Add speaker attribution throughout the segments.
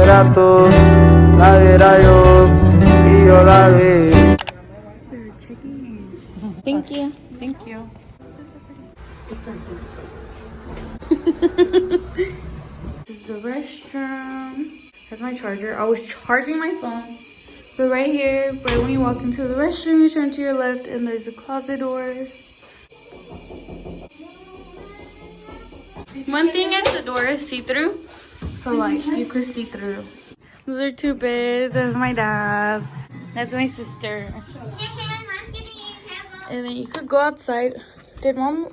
Speaker 1: rato, la era yo y yo la vi.
Speaker 2: We're checking in. Thank you.
Speaker 3: Thank you.
Speaker 2: This is the restroom. That's my charger. I was charging my phone. But right here, right when you walk into the restroom, you turn to your left and there's the closet doors. One thing is the door is see-through. So like you could see through. Those are two beds. That's my dad. That's my sister. And then you could go outside. Did mom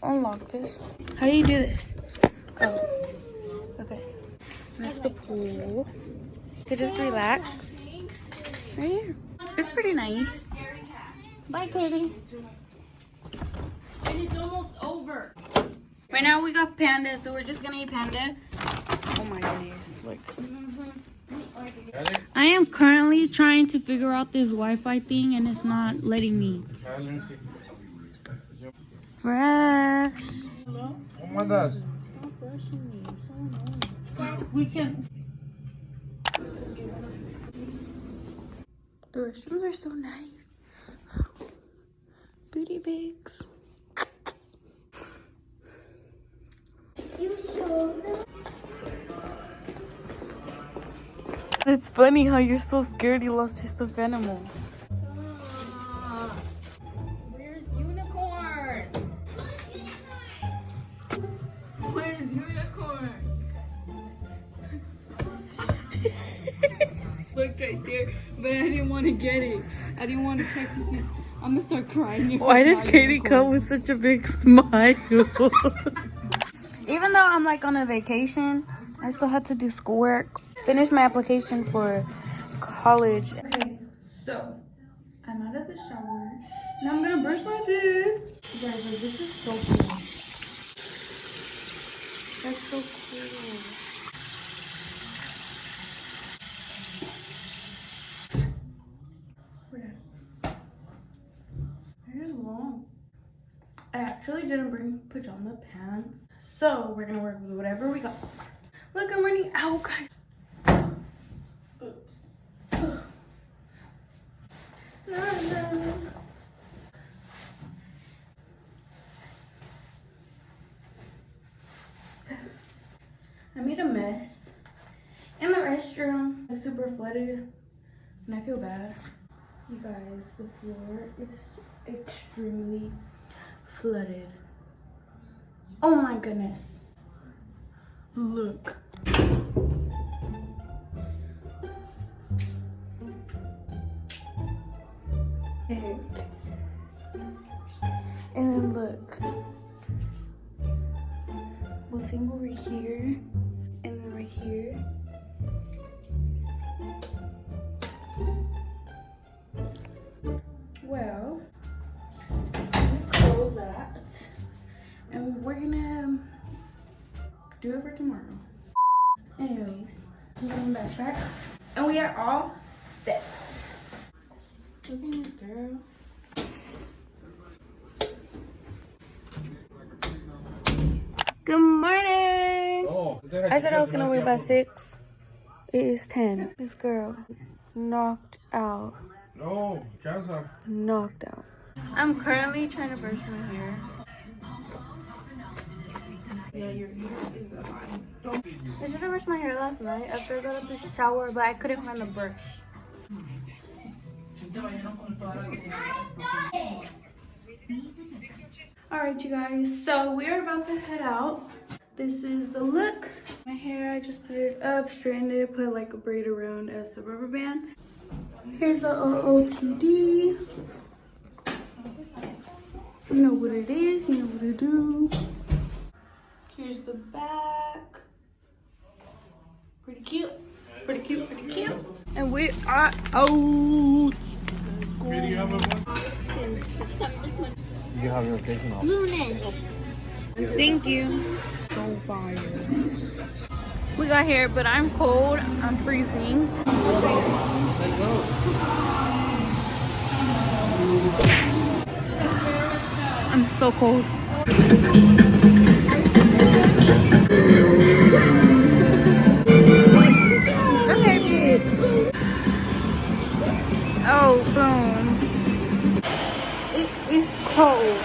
Speaker 2: unlock this? How do you do this? Oh, okay. That's the pool. To just relax. Right here. It's pretty nice. Bye, Katie.
Speaker 3: And it's almost over.
Speaker 2: Right now we got panda, so we're just gonna eat panda. Oh my goodness, look. I am currently trying to figure out this Wi-Fi thing and it's not letting me. Fresh.
Speaker 1: ¿Cómo andas?
Speaker 3: We can.
Speaker 2: The restrooms are so nice. Booty bags. It's funny how you're so scared you lost your stuffed animal.
Speaker 3: Where's Unicorn? Where's Unicorn? Looked right there, but I didn't want to get it. I didn't want to check to see. I'm gonna start crying. If
Speaker 2: Why
Speaker 3: it's
Speaker 2: did
Speaker 3: not
Speaker 2: Katie
Speaker 3: Unicorn.
Speaker 2: come with such a big smile? Even though I'm like on a vacation, I still had to do schoolwork. Finish my application for college. Okay, so I'm out of the shower. Now I'm gonna brush my teeth. You guys, like, this is so cool. That's so cool. Hair is long. I actually didn't bring pajama pants, so we're gonna work with whatever we got. Look, I'm running out, guys. I made a mess in the restroom. It's super flooded and I feel bad. You guys, the floor is extremely flooded. Oh my goodness. Look. And then look. We'll sing over here and then right here. Well, let me close that. And we're gonna do it for tomorrow. Anyways, I'm going back. And we are all set. Look at this girl. Good morning.
Speaker 1: Oh,
Speaker 2: I said I was gonna wait by 6. It is 10. This girl knocked out.
Speaker 1: No, chance.
Speaker 2: Knocked out. I'm currently trying to brush my hair.
Speaker 3: Yeah, your hair is fine.
Speaker 2: I should have brushed my hair last night after I got out of the shower, but I couldn't find the brush. Alright, you guys, so we are about to head out. This is the look. My hair, I just put it up, straightened it, put like a braid around as the rubber band. Here's the OOTD. You know what it is, you know what to do. Here's the back. Pretty cute. Pretty cute, pretty cute. And we are out.
Speaker 1: You have your occasion off.
Speaker 2: Thank you. So fire. We got here, but I'm cold. I'm freezing. I'm so cold. cold.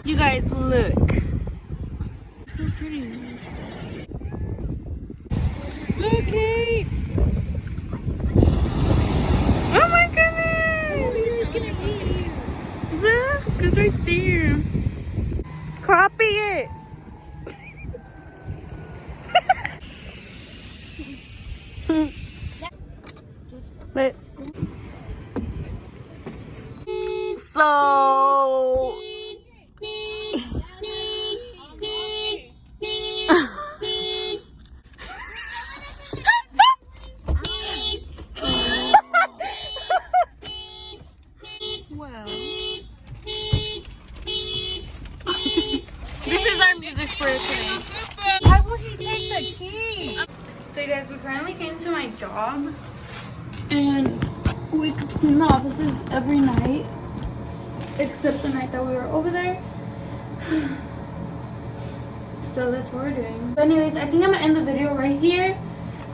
Speaker 2: You guys look. So pretty. Look, Kate. Oh my goodness. Look, it's right there. Copy it. But so well, this is our music for today. Why would he take the key? So you guys, we currently came to my job and we clean the offices every night except the night that we were over there. So that's what we're doing. But anyways, I think I'm gonna end the video right here.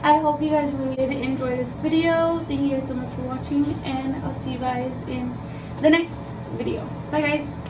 Speaker 2: I hope you guys really did enjoy this video. Thank you guys so much for watching, and I'll see you guys in the next video. Bye guys.